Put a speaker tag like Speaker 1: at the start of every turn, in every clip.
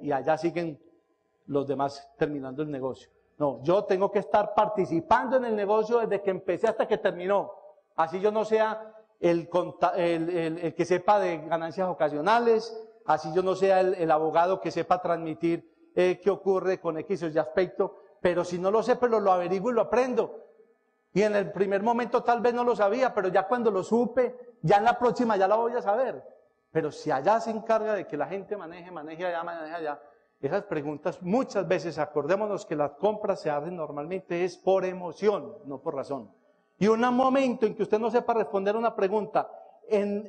Speaker 1: y allá siguen los demás terminando el negocio. No, yo tengo que estar participando en el negocio desde que empecé hasta que terminó. Así yo no sea el que sepa de ganancias ocasionales, así yo no sea el abogado que sepa transmitir qué ocurre con X o Y aspecto, pero si no lo sé, pero lo averiguo y lo aprendo. Y en el primer momento tal vez no lo sabía, pero ya cuando lo supe, ya en la próxima ya lo voy a saber. Pero si allá se encarga de que la gente maneje allá, esas preguntas muchas veces, acordémonos que las compras se hacen normalmente es por emoción, no por razón. Y un momento en que usted no sepa responder una pregunta, en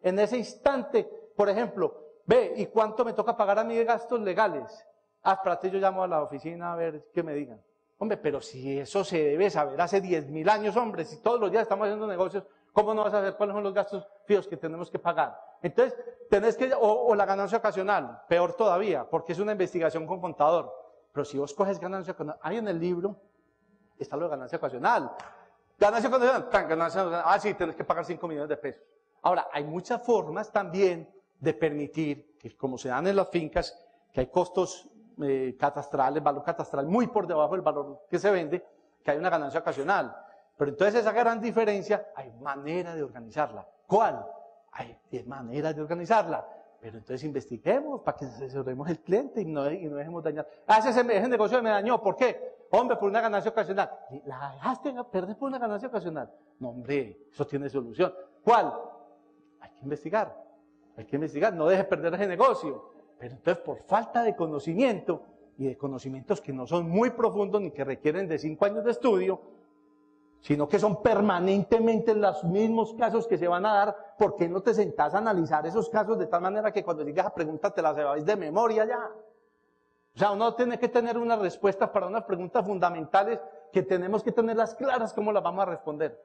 Speaker 1: ese instante, por ejemplo, ve, ¿y cuánto me toca pagar a mí de gastos legales? Ah, espérate, yo llamo a la oficina a ver qué me digan. Hombre, pero si eso se debe saber hace 10.000 años, hombre, si todos los días estamos haciendo negocios, ¿cómo no vas a saber cuáles son los gastos fijos que tenemos que pagar? Entonces, tenés que, o la ganancia ocasional, peor todavía, porque es una investigación con contador. Pero si vos coges ganancia ocasional, ahí en el libro está lo de ganancia ocasional. Ganancia ocasional, sí, tenés que pagar 5 millones de pesos. Ahora, hay muchas formas también de permitir que, como se dan en las fincas, que hay costos catastrales, valor catastral muy por debajo del valor que se vende, que hay una ganancia ocasional. Pero entonces esa gran diferencia, hay manera de organizarla. ¿Cuál? Hay 10 maneras de organizarla. Pero entonces investiguemos para que asesoremos el cliente y no dejemos dañar. Ese negocio me dañó. ¿Por qué? Hombre, por una ganancia ocasional. ¿La dejaste perder por una ganancia ocasional? No, hombre, eso tiene solución. ¿Cuál? Hay que investigar. Hay que investigar. No deje perder ese negocio. Pero entonces, por falta de conocimiento y de conocimientos que no son muy profundos ni que requieren de 5 años de estudio, sino que son permanentemente los mismos casos que se van a dar, ¿por qué no te sentás a analizar esos casos de tal manera que cuando digas a pregunta te las sabéis de memoria ya? O sea, uno tiene que tener unas respuestas para unas preguntas fundamentales que tenemos que tenerlas claras cómo las vamos a responder.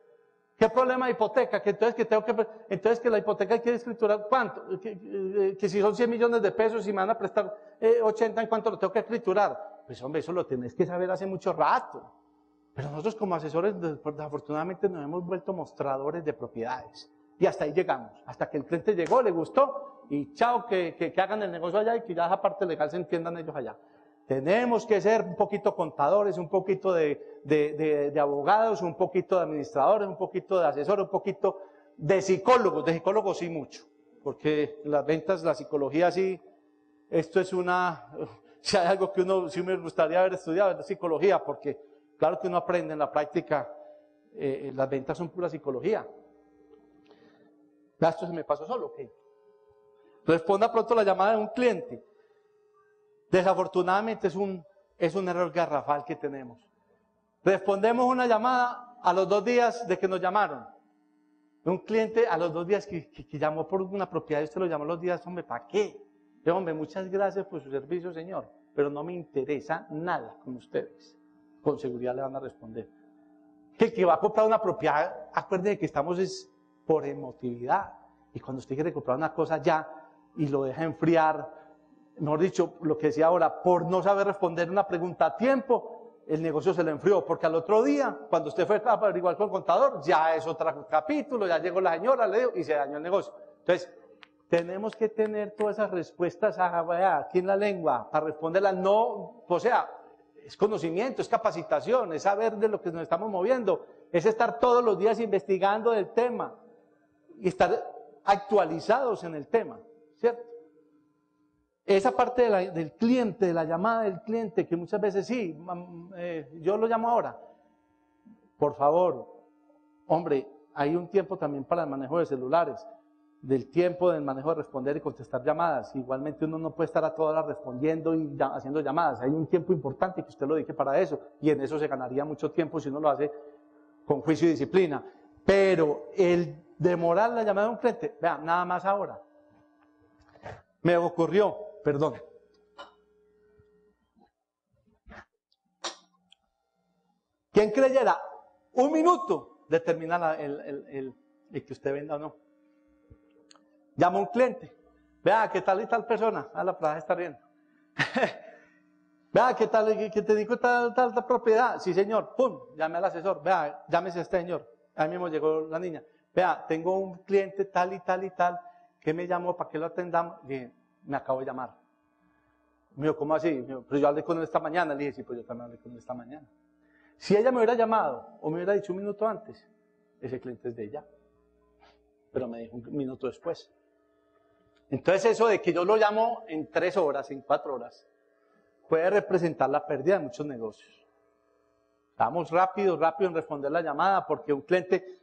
Speaker 1: ¿Qué problema de hipoteca? Entonces que la hipoteca hay que escriturar, ¿cuánto? Que si son 100 millones de pesos y me van a prestar 80, ¿en cuánto lo tengo que escriturar? Pues hombre, eso lo tenés que saber hace mucho rato. Pero nosotros como asesores, desafortunadamente nos hemos vuelto mostradores de propiedades. Y hasta ahí llegamos. Hasta que el cliente llegó, le gustó, y chao, que hagan el negocio allá y que ya esa parte legal se entiendan ellos allá. Tenemos que ser un poquito contadores, un poquito de abogados, un poquito de administradores, un poquito de asesores, un poquito de psicólogos sí mucho. Porque las ventas, la psicología sí, esto es si hay algo que sí me gustaría haber estudiado, es psicología, porque claro que uno aprende en la práctica, las ventas son pura psicología. Esto se me pasó solo, ¿ok? Responda pronto la llamada de un cliente. Desafortunadamente es un error garrafal que tenemos. Respondemos una llamada a los 2 días de que nos llamaron. Un cliente a los 2 días que llamó por una propiedad y usted lo llamó a los días, hombre, ¿para qué? Yo, hombre, muchas gracias por su servicio, señor, pero no me interesa nada con ustedes. Con seguridad le van a responder. Que el que va a comprar una propiedad, acuérdense que estamos es por emotividad. Y cuando usted quiere comprar una cosa ya y lo deja enfriar, mejor dicho, lo que decía ahora, por no saber responder una pregunta a tiempo, el negocio se le enfrió. Porque al otro día, cuando usted fue a averiguar con el contador, ya es otro capítulo, ya llegó la señora, le dio y se dañó el negocio. Entonces, tenemos que tener todas esas respuestas aquí en la lengua para responderlas. No, o sea, es conocimiento, es capacitación, es saber de lo que nos estamos moviendo, es estar todos los días investigando del tema y estar actualizados en el tema, ¿cierto? Esa parte del cliente, de la llamada del cliente, que muchas veces sí, yo lo llamo ahora. Por favor, hombre, hay un tiempo también para el manejo de celulares, del tiempo del manejo de responder y contestar llamadas. Igualmente uno no puede estar a todas horas respondiendo y haciendo llamadas. Hay un tiempo importante que usted lo dedique para eso, y en eso se ganaría mucho tiempo si uno lo hace con juicio y disciplina. Pero el demorar la llamada de un cliente, vean, nada más ahora. Me ocurrió, perdón. ¿Quién creyera? 1 minuto determina el que usted venda o no. Llama a un cliente. Vea, ¿qué tal y tal persona? Ah, la plaza está riendo. Vea, ¿qué tal? ¿Qué te digo tal propiedad? Sí, señor. Pum, llame al asesor. Vea, llámese a este señor. Ahí mismo llegó la niña. Vea, tengo un cliente tal y tal y tal que me llamó para que lo atendamos. Bien, me acabo de llamar. Me dijo, ¿cómo así? Me dijo, pero yo hablé con él esta mañana. Le dije, sí, pues yo también hablé con él esta mañana. Si ella me hubiera llamado o me hubiera dicho un minuto antes, ese cliente es de ella. Pero me dijo un minuto después. Entonces eso de que yo lo llamo en 3 horas, en 4 horas, puede representar la pérdida de muchos negocios. Estamos rápido en responder la llamada porque un cliente,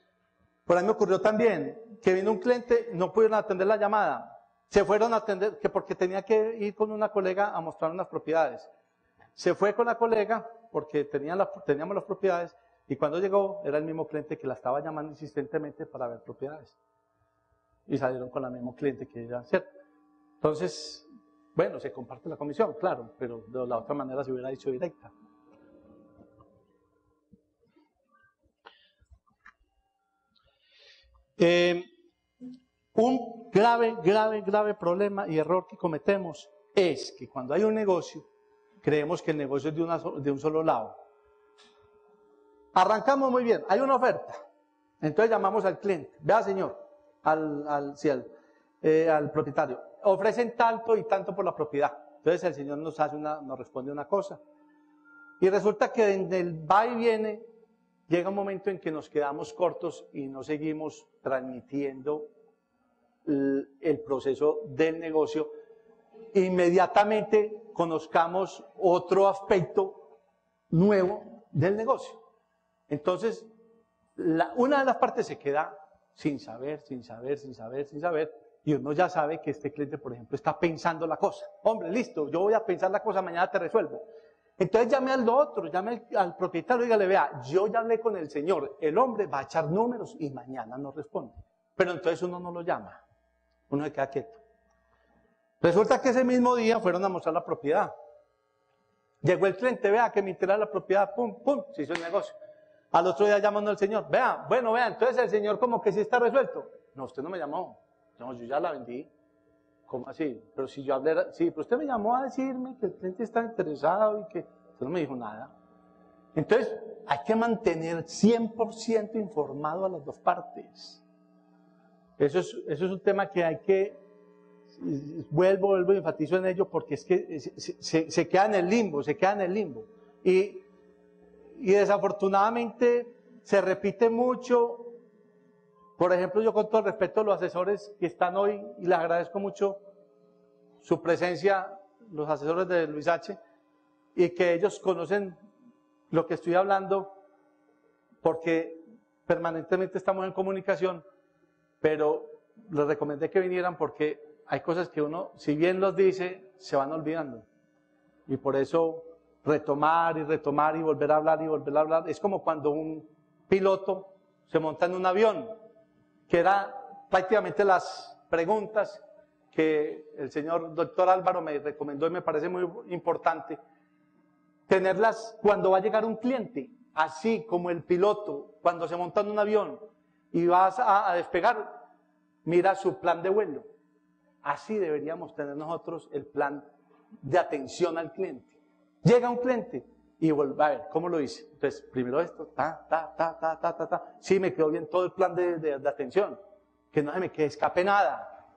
Speaker 1: por ahí me ocurrió también, que vino un cliente, no pudieron atender la llamada. Se fueron a atender, que porque tenía que ir con una colega a mostrar unas propiedades. Se fue con la colega porque teníamos las propiedades y cuando llegó era el mismo cliente que la estaba llamando insistentemente para ver propiedades. Y salieron con el mismo cliente que ella, ¿cierto? Entonces, bueno, se comparte la comisión, claro, pero de la otra manera se hubiera dicho directa. Un grave problema y error que cometemos es que cuando hay un negocio, creemos que el negocio es de un solo lado. Arrancamos muy bien, hay una oferta. Entonces llamamos al cliente, vea señor, al propietario, ofrecen tanto y tanto por la propiedad. Entonces el señor nos responde una cosa. Y resulta que en el va y viene, llega un momento en que nos quedamos cortos y no seguimos transmitiendo el proceso del negocio. Inmediatamente conozcamos otro aspecto nuevo del negocio. Entonces, una de las partes se queda sin saber, y uno ya sabe que este cliente, por ejemplo, está pensando la cosa. Hombre, listo, yo voy a pensar la cosa, mañana te resuelvo. Entonces llame al propietario y dígale, vea, yo ya hablé con el señor, el hombre va a echar números y mañana nos responde. Pero entonces uno no lo llama, uno se queda quieto. Resulta que ese mismo día fueron a mostrar la propiedad. Llegó el cliente, vea que me interesa la propiedad, pum, se hizo el negocio. Al otro día llamando al señor, vea, entonces el señor como que sí está resuelto. No, usted no me llamó, no, yo ya la vendí. ¿Cómo así? Pero si yo hablé, sí, pero usted me llamó a decirme que el cliente está interesado y que usted no me dijo nada. Entonces, hay que mantener 100% informado a las dos partes. Eso es un tema que hay que, vuelvo y enfatizo en ello porque es que se queda en el limbo, Y desafortunadamente se repite mucho. Por ejemplo, yo con todo el respeto a los asesores que están hoy, y les agradezco mucho su presencia, los asesores de Luis H., y que ellos conocen lo que estoy hablando, porque permanentemente estamos en comunicación, pero les recomendé que vinieran porque hay cosas que uno, si bien los dice, se van olvidando. Y por eso retomar y volver a hablar, es como cuando un piloto se monta en un avión, que era prácticamente las preguntas que el señor doctor Álvaro me recomendó y me parece muy importante, tenerlas cuando va a llegar un cliente, así como el piloto cuando se monta en un avión y vas a despegar, mira su plan de vuelo. Así deberíamos tener nosotros el plan de atención al cliente. Llega un cliente y vuelve a ver, ¿cómo lo hice? Entonces, primero esto, Sí, me quedó bien todo el plan de atención, que no se me escape nada.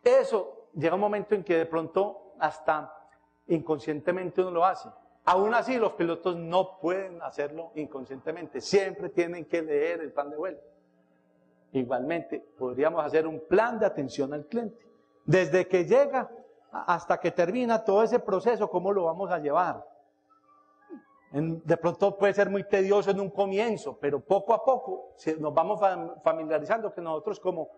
Speaker 1: Eso, llega un momento en que de pronto hasta inconscientemente uno lo hace. Aún así, los pilotos no pueden hacerlo inconscientemente, siempre tienen que leer el plan de vuelo. Igualmente, podríamos hacer un plan de atención al cliente. Desde que llega hasta que termina todo ese proceso, ¿cómo lo vamos a llevar? De pronto puede ser muy tedioso en un comienzo, pero poco a poco nos vamos familiarizando que nosotros como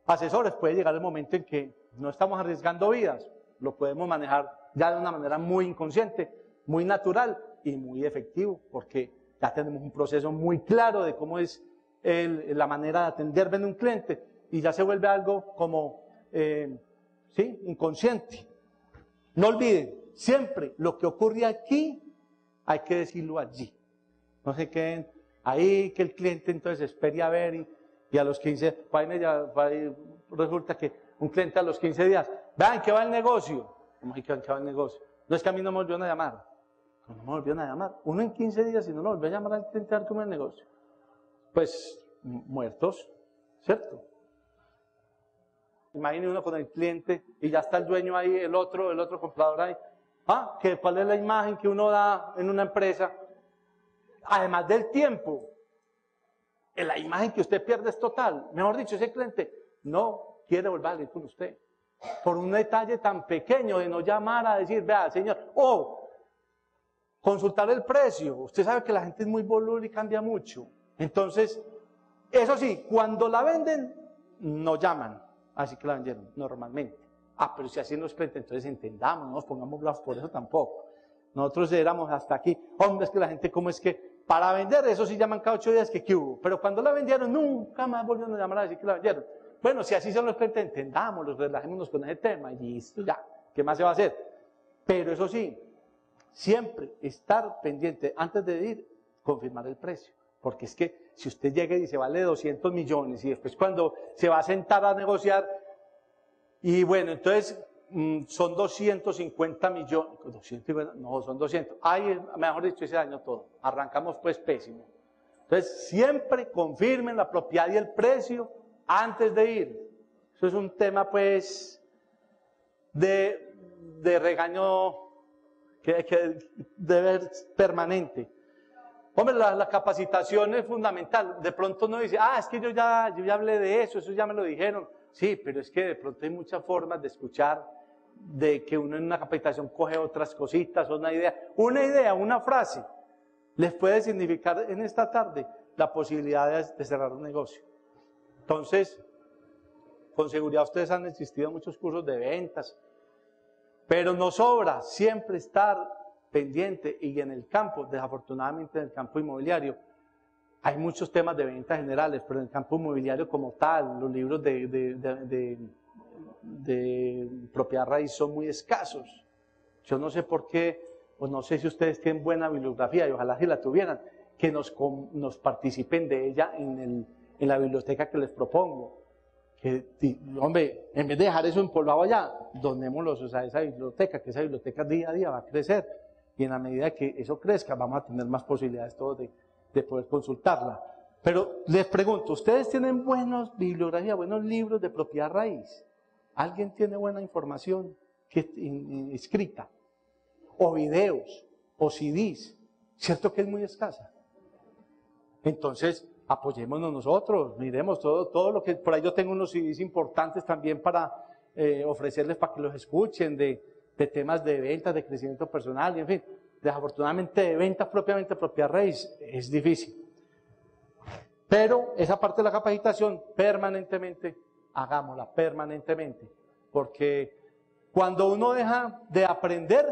Speaker 1: asesores puede llegar el momento en que no estamos arriesgando vidas, lo podemos manejar ya de una manera muy inconsciente, muy natural y muy efectivo, porque ya tenemos un proceso muy claro de cómo es la manera de atender a un cliente y ya se vuelve algo como, inconsciente. No olviden, siempre lo que ocurre aquí hay que decirlo allí. No se queden ahí que el cliente entonces espere a ver y a los 15, resulta que un cliente a los 15 días, vean que va el negocio. ¿Cómo que va el negocio? No es que a mí no me volvieron a llamar. No me volvieron a llamar. Uno en 15 días, si no lo volvió a llamar al cliente a ver cómo es el negocio. Pues muertos, ¿cierto? Imagine uno con el cliente y ya está el dueño ahí, el otro comprador ahí. ¿Cuál es la imagen que uno da en una empresa? Además del tiempo, la imagen que usted pierde es total. Mejor dicho, ese cliente no quiere volver a ir con usted. Por un detalle tan pequeño de no llamar a decir, vea, señor, o consultar el precio. Usted sabe que la gente es muy volátil y cambia mucho. Entonces, eso sí, cuando la venden, no llaman. Así que la vendieron, normalmente. Pero si así nos presenta, entonces entendamos, no nos pongamos bravos por eso tampoco. Nosotros éramos hasta aquí. Hombre, es que la gente, ¿cómo es que para vender? Eso sí llaman cada 8 días que ¿qué hubo? Pero cuando la vendieron, nunca más volvieron a llamar a decir que la vendieron. Bueno, si así se nos presenta, entendámoslo, relajémonos con ese tema y listo, ya. ¿Qué más se va a hacer? Pero eso sí, siempre estar pendiente, antes de ir, confirmar el precio. Porque es que si usted llega y dice, vale 200 millones, y después cuando se va a sentar a negociar, y bueno, entonces son 250 millones, 250, no, son 200. Ay, mejor dicho, ese año todo. Arrancamos pues pésimo. Entonces, siempre confirmen la propiedad y el precio antes de ir. Eso es un tema pues de regaño que debe ser permanente. Hombre, la capacitación es fundamental. De pronto uno dice, es que yo ya hablé de eso ya me lo dijeron. Sí, pero es que de pronto hay muchas formas de escuchar, de que uno en una capacitación coge otras cositas, una idea, una frase, les puede significar en esta tarde la posibilidad de cerrar un negocio. Entonces, con seguridad ustedes han existido muchos cursos de ventas, pero nos sobra siempre estar pendiente y en el campo, desafortunadamente en el campo inmobiliario, hay muchos temas de ventas generales, pero en el campo inmobiliario como tal, los libros de propiedad raíz son muy escasos. Yo no sé por qué, o no sé si ustedes tienen buena bibliografía, y ojalá si la tuvieran, que nos participen de ella en la biblioteca que les propongo. Que, hombre, en vez de dejar eso empolvado allá, donémoslos a esa biblioteca, que esa biblioteca día a día va a crecer, y en la medida que eso crezca, vamos a tener más posibilidades todos de poder consultarla. Pero les pregunto, ¿ustedes tienen buenas bibliografías, buenos libros de propiedad raíz? ¿Alguien tiene buena información escrita? ¿O videos? ¿O CDs? ¿Cierto que es muy escasa? Entonces, apoyémonos nosotros, miremos todo lo que... Por ahí yo tengo unos CDs importantes también para ofrecerles para que los escuchen, de temas de ventas, de crecimiento personal, y en fin. Desafortunadamente de ventas propiamente propiedad raíz es difícil. Pero esa parte de la capacitación permanentemente, hagámosla permanentemente. Porque cuando uno deja de aprender,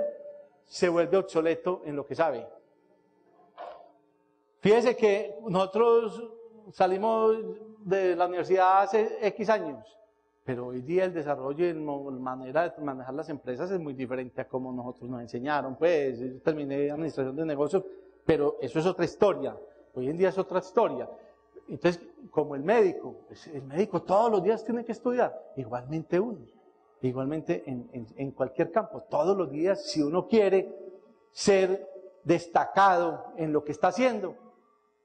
Speaker 1: se vuelve obsoleto en lo que sabe. Fíjese que nosotros salimos de la universidad hace X años, pero hoy día el desarrollo y la manera de manejar las empresas es muy diferente a como nosotros nos enseñaron. Pues yo terminé administración de negocios, pero eso es otra historia. Hoy en día es otra historia. Entonces, como el médico todos los días tiene que estudiar, igualmente uno, igualmente en cualquier campo, todos los días, si uno quiere ser destacado en lo que está haciendo,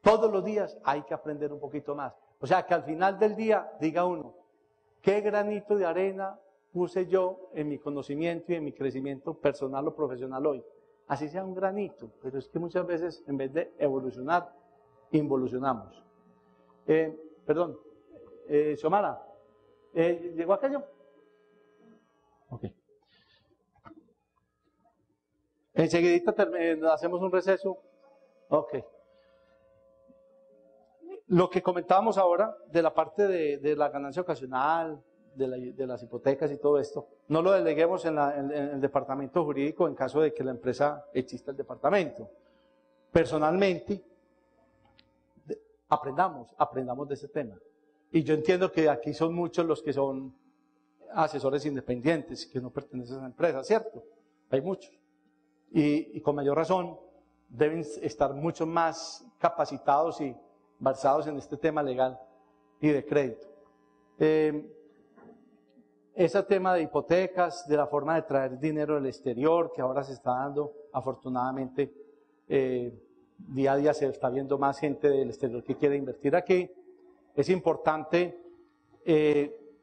Speaker 1: todos los días hay que aprender un poquito más. O sea, que al final del día diga uno, ¿qué granito de arena puse yo en mi conocimiento y en mi crecimiento personal o profesional hoy? Así sea un granito, pero es que muchas veces en vez de evolucionar, involucionamos. Perdón, Xiomara, ¿llegó aquello? Ok. Enseguidita hacemos un receso. Ok. Lo que comentábamos ahora de la parte de la ganancia ocasional, de las hipotecas y todo esto, no lo deleguemos en el departamento jurídico en caso de que la empresa exista el departamento. Personalmente, aprendamos de ese tema. Y yo entiendo que aquí son muchos los que son asesores independientes, que no pertenecen a esa empresa, ¿cierto? Hay muchos. Y con mayor razón deben estar mucho más capacitados y basados en este tema legal y de crédito. Ese tema de hipotecas, de la forma de traer dinero del exterior, que ahora se está dando, afortunadamente, día a día se está viendo más gente del exterior que quiere invertir aquí. Es importante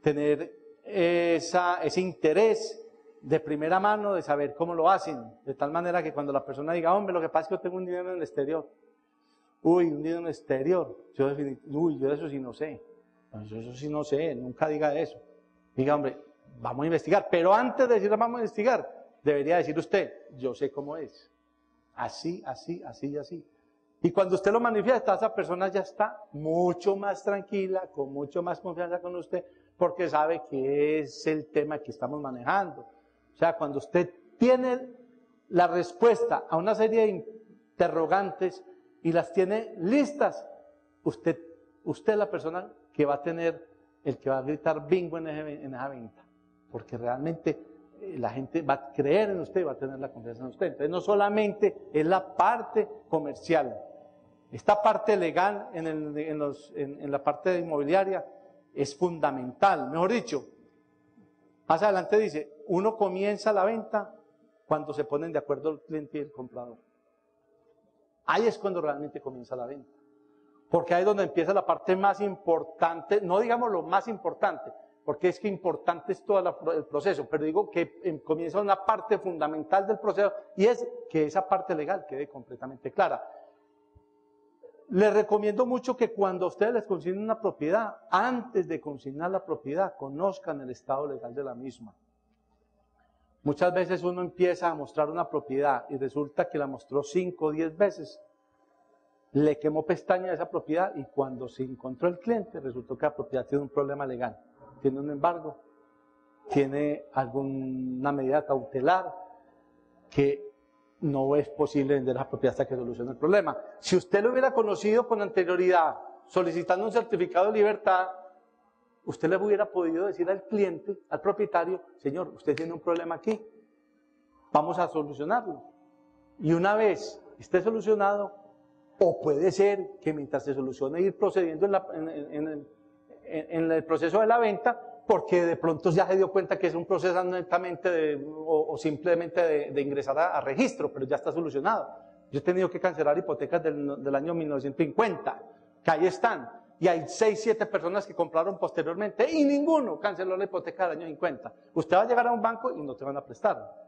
Speaker 1: tener ese interés de primera mano, de saber cómo lo hacen, de tal manera que cuando la persona diga, hombre, lo que pasa es que yo tengo un dinero en el exterior. Uy, un dinero en el exterior. Yo de eso sí no sé. Eso sí no sé, nunca diga eso. Diga, hombre, vamos a investigar. Pero antes de decir vamos a investigar, debería decir usted, yo sé cómo es. Así, así, así y así. Y cuando usted lo manifiesta, esa persona ya está mucho más tranquila, con mucho más confianza con usted, porque sabe que es el tema que estamos manejando. O sea, cuando usted tiene la respuesta a una serie de interrogantes y las tiene listas, usted es la persona que va a tener, el que va a gritar bingo en esa venta. Porque realmente la gente va a creer en usted y va a tener la confianza en usted. Entonces no solamente es la parte comercial, esta parte legal en la parte inmobiliaria es fundamental. Mejor dicho, más adelante dice, uno comienza la venta cuando se ponen de acuerdo el cliente y el comprador. Ahí es cuando realmente comienza la venta. Porque ahí es donde empieza la parte más importante, no digamos lo más importante, porque es que importante es todo el proceso, pero digo que comienza una parte fundamental del proceso y es que esa parte legal quede completamente clara. Les recomiendo mucho que cuando ustedes les consignen una propiedad, antes de consignar la propiedad, conozcan el estado legal de la misma. Muchas veces uno empieza a mostrar una propiedad y resulta que la mostró 5 o 10 veces. Le quemó pestaña a esa propiedad y cuando se encontró el cliente, resultó que la propiedad tiene un problema legal. Tiene un embargo, tiene alguna medida cautelar que no es posible vender la propiedad hasta que solucione el problema. Si usted lo hubiera conocido con anterioridad, solicitando un certificado de libertad, usted le hubiera podido decir al cliente, al propietario, señor, usted tiene un problema aquí, vamos a solucionarlo. Y una vez esté solucionado, o puede ser que mientras se solucione ir procediendo en el proceso de la venta, porque de pronto ya se dio cuenta que es un proceso netamente o simplemente de ingresar a registro, pero ya está solucionado. Yo he tenido que cancelar hipotecas del año 1950, que ahí están, y hay 6, 7 personas que compraron posteriormente y ninguno canceló la hipoteca del año 50. Usted va a llegar a un banco y no te van a prestar.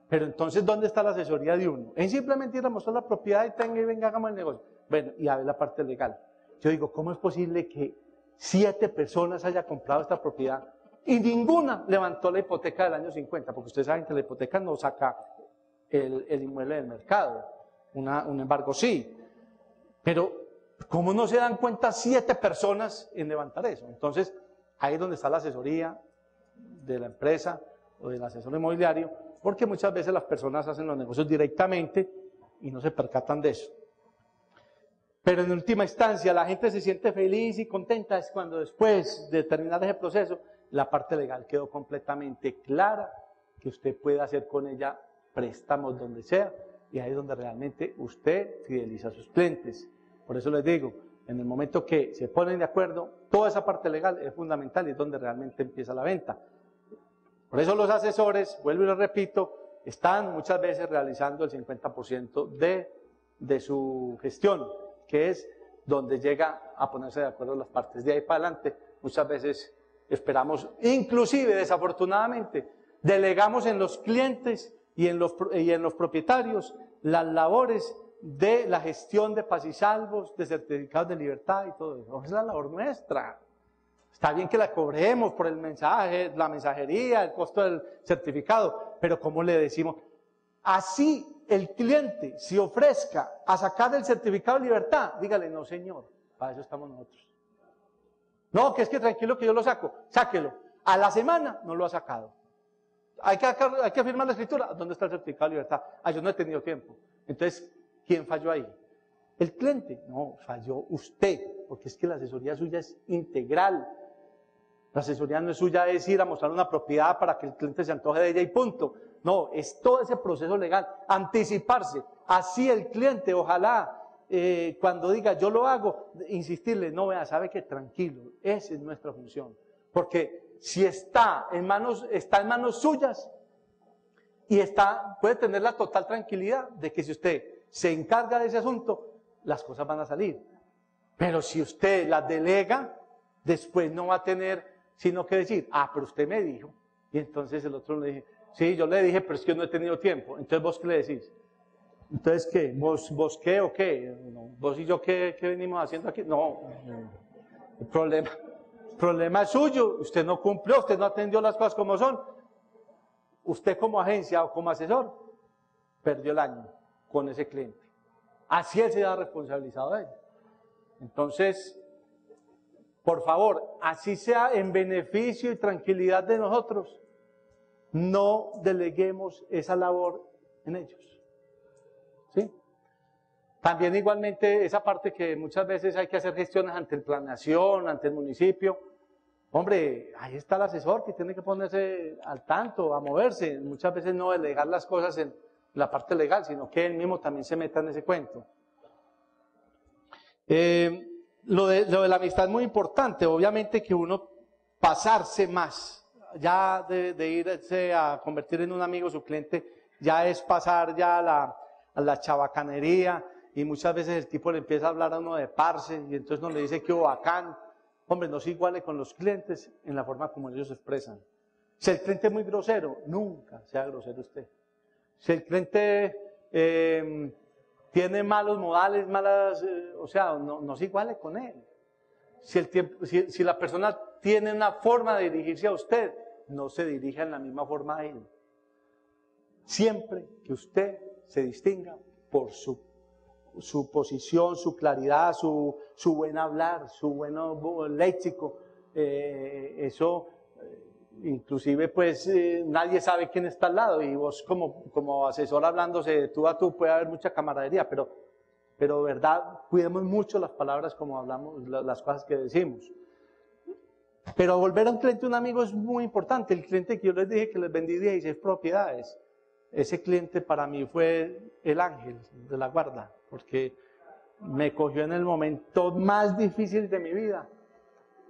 Speaker 1: Pero entonces, ¿dónde está la asesoría de uno? Es simplemente ir a mostrar la propiedad y tenga y venga, hagamos el negocio. Bueno, y a ver la parte legal. Yo digo, ¿cómo es posible que 7 personas hayan comprado esta propiedad y ninguna levantó la hipoteca del año 50? Porque ustedes saben que la hipoteca no saca el inmueble del mercado. Un embargo sí. Pero, ¿cómo no se dan cuenta 7 personas en levantar eso? Entonces, ahí es donde está la asesoría de la empresa o del asesor inmobiliario, porque muchas veces las personas hacen los negocios directamente y no se percatan de eso. Pero en última instancia la gente se siente feliz y contenta es cuando después de terminar ese proceso, la parte legal quedó completamente clara, que usted puede hacer con ella préstamos donde sea, y ahí es donde realmente usted fideliza a sus clientes. Por eso les digo, en el momento que se ponen de acuerdo, toda esa parte legal es fundamental y es donde realmente empieza la venta. Por eso los asesores, vuelvo y lo repito, están muchas veces realizando el 50% de su gestión, que es donde llega a ponerse de acuerdo las partes. De ahí para adelante, muchas veces esperamos, inclusive desafortunadamente, delegamos en los clientes y en los propietarios las labores de la gestión de paz y salvos, de certificados de libertad y todo eso. Es la labor nuestra. Está bien que la cobremos por el mensaje, la mensajería, el costo del certificado, pero ¿cómo le decimos? Así el cliente se ofrezca a sacar el certificado de libertad, dígale, no señor, para eso estamos nosotros. No, que es que tranquilo que yo lo saco, sáquelo. A la semana no lo ha sacado. Hay que firmar la escritura. ¿Dónde está el certificado de libertad? Ah, yo no he tenido tiempo. Entonces, ¿quién falló ahí? ¿El cliente? No, falló usted, porque es que la asesoría suya es integral. La asesoría no es suya, es ir a mostrar una propiedad para que el cliente se antoje de ella y punto. No, es todo ese proceso legal, anticiparse. Así el cliente, ojalá, cuando diga yo lo hago, insistirle, no vea, sabe que tranquilo, esa es nuestra función. Porque si está en manos suyas y puede tener la total tranquilidad de que si usted se encarga de ese asunto, las cosas van a salir. Pero si usted las delega, después no va a tener sino que decir, ah, pero usted me dijo. Y entonces el otro le dice, Sí, yo le dije, pero es que yo no he tenido tiempo. Entonces, ¿vos qué le decís? Entonces, ¿qué? ¿Vos qué o qué? ¿Vos y yo qué venimos haciendo aquí? No, el problema es suyo. Usted no cumplió, usted no atendió las cosas como son. Usted como agencia o como asesor perdió el año con ese cliente. Así él se ha responsabilizado de él. Entonces, por favor, así sea en beneficio y tranquilidad de nosotros, no deleguemos esa labor en ellos. ¿Sí? También igualmente esa parte que muchas veces hay que hacer gestiones ante el planeación, ante el municipio. Hombre, ahí está el asesor que tiene que ponerse al tanto, a moverse. Muchas veces no delegar las cosas en la parte legal, sino que él mismo también se meta en ese cuento. Lo de la amistad es muy importante. Obviamente que uno pasarse más, ya de irse a convertir en un amigo su cliente, ya es pasar ya a la chabacanería, y muchas veces el tipo le empieza a hablar a uno de parce, y entonces no le dice que bacán. Hombre, no se iguale con los clientes en la forma como ellos se expresan. Si el cliente es muy grosero, nunca sea grosero usted. Si el cliente tiene malos modales, o sea, no se iguale con él. Si la persona tiene una forma de dirigirse a usted, no se dirija en la misma forma a él. Siempre que usted se distinga por su posición, su claridad, su buen hablar, su buen léxico, eso, inclusive pues nadie sabe quién está al lado, y vos como asesor hablándose de tú a tú puede haber mucha camaradería, pero verdad, cuidemos mucho las palabras como hablamos, las cosas que decimos. Pero volver a un cliente, un amigo, es muy importante. El cliente que yo les dije que les vendí 16 propiedades, ese cliente para mí fue el ángel de la guarda, porque me cogió en el momento más difícil de mi vida,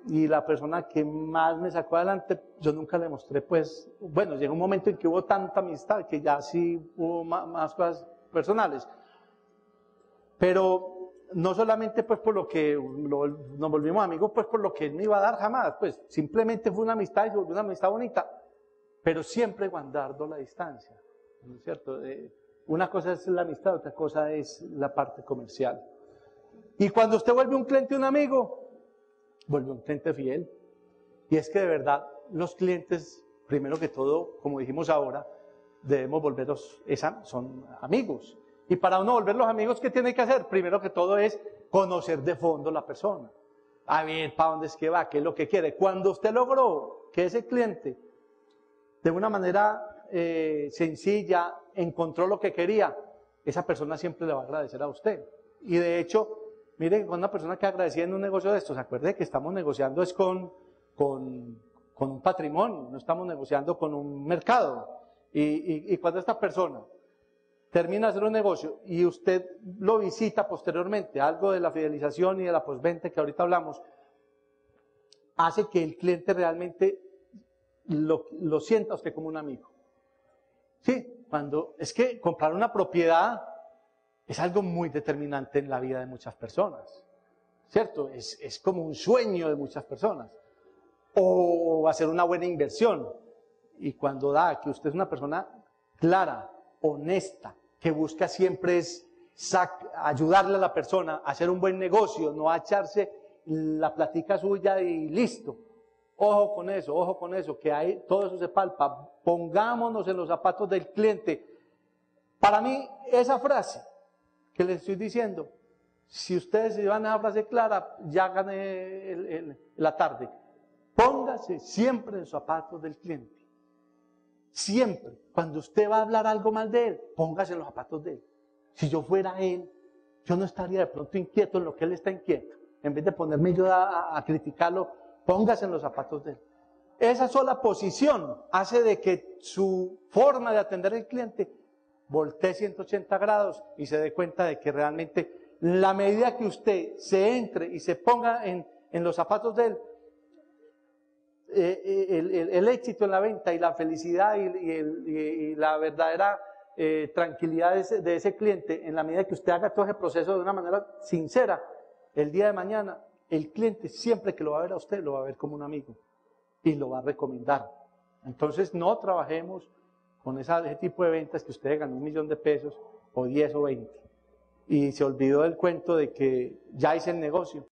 Speaker 1: y la persona que más me sacó adelante, yo nunca le mostré, pues, bueno, llegó un momento en que hubo tanta amistad que ya sí hubo más cosas personales, pero no solamente pues por lo que nos volvimos amigos, pues por lo que él me iba a dar jamás, pues simplemente fue una amistad y se volvió una amistad bonita, pero siempre guardando la distancia, ¿no es cierto? Una cosa es la amistad, otra cosa es la parte comercial. Y cuando usted vuelve un cliente un amigo, vuelve un cliente fiel. Y es que de verdad los clientes, primero que todo, como dijimos ahora, debemos volverlos, son amigos. Y para uno volver los amigos, ¿qué tiene que hacer? Primero que todo es conocer de fondo la persona. A ver, ¿para dónde es que va? ¿Qué es lo que quiere? Cuando usted logró que ese cliente, de una manera sencilla, encontró lo que quería, esa persona siempre le va a agradecer a usted. Y de hecho, mire, con una persona que agradecía en un negocio de estos, acuerde que estamos negociando es con un patrimonio, no estamos negociando con un mercado. Y cuando esta persona termina de hacer un negocio y usted lo visita posteriormente, algo de la fidelización y de la postventa que ahorita hablamos, hace que el cliente realmente lo sienta a usted como un amigo. Sí, es que comprar una propiedad es algo muy determinante en la vida de muchas personas, ¿cierto? Es como un sueño de muchas personas. O hacer una buena inversión. Y cuando da que usted es una persona clara, honesta, que busca siempre ayudarle a la persona a hacer un buen negocio, no a echarse la platica suya y listo. Ojo con eso, que todo eso se palpa. Pongámonos en los zapatos del cliente. Para mí, esa frase que les estoy diciendo, si ustedes se llevan esa frase clara, ya gané la tarde. Póngase siempre en los zapatos del cliente. Siempre. Cuando usted va a hablar algo mal de él, póngase en los zapatos de él. Si yo fuera él, yo no estaría de pronto inquieto en lo que él está inquieto. En vez de ponerme yo a criticarlo, póngase en los zapatos de él. Esa sola posición hace de que su forma de atender al cliente voltee 180 grados y se dé cuenta de que realmente la medida que usted se entre y se ponga en los zapatos de él, el éxito en la venta y la felicidad y la verdadera tranquilidad de ese cliente, en la medida que usted haga todo ese proceso de una manera sincera, el día de mañana, el cliente siempre que lo va a ver a usted, lo va a ver como un amigo y lo va a recomendar. Entonces no trabajemos con ese tipo de ventas que usted ganó 1.000.000 de pesos, o 10 o 20. Y se olvidó del cuento de que ya hice el negocio.